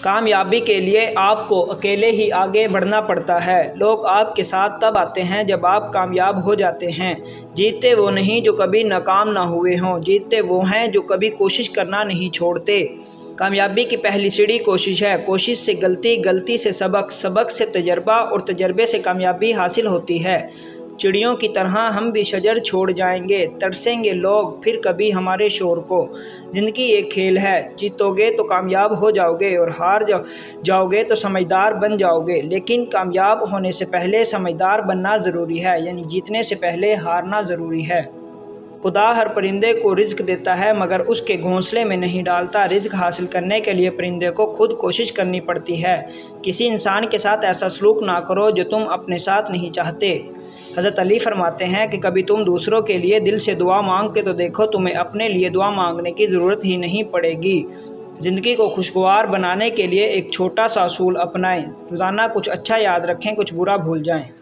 کامیابی کے لیے آپ کو اکیلے ہی آگے بڑھنا پڑتا ہے۔ لوگ آپ کے ساتھ تب آتے ہیں جب آپ کامیاب ہو جاتے ہیں۔ جیتتے وہ نہیں جو کبھی ناکام نہ ہوئے ہوں، جیتتے وہ ہیں جو کبھی کوشش کرنا نہیں چھوڑتے۔ کامیابی کی پہلی سیڑھی کوشش ہے۔ کوشش سے غلطی، غلطی سے سبق، سبق سے تجربہ اور تجربے سے کامیابی حاصل ہوتی ہے۔ چڑیوں کی طرح ہم بھی شجر چھوڑ جائیں گے، ترسیں گے لوگ پھر کبھی ہمارے شور کو۔ زندگی ایک کھیل ہے، جیتو گے تو کامیاب ہو جاؤ گے اور ہار جاؤ گے تو سمجھدار بن جاؤ گے، لیکن کامیاب ہونے سے پہلے سمجھدار بننا ضروری ہے، یعنی جیتنے سے پہلے ہارنا ضروری ہے۔ خدا ہر پرندے کو رزق دیتا ہے مگر اس کے گھونسلے میں نہیں ڈالتا۔ رزق حاصل کرنے کے لیے پرندے کو خود کوشش کرنی پڑتی ہے۔ کسی انسان کے ساتھ ایسا سلوک نہ کرو جو تم اپنے ساتھ نہیں چاہتے۔ حضرت علی فرماتے ہیں کہ کبھی تم دوسروں کے لیے دل سے دعا مانگ کے تو دیکھو، تمہیں اپنے لیے دعا مانگنے کی ضرورت ہی نہیں پڑے گی۔ زندگی کو خوشگوار بنانے کے لیے ایک چھوٹا سا اصول اپنائیں۔ روزانہ کچھ اچھا یاد رکھیں، کچھ برا بھول جائیں۔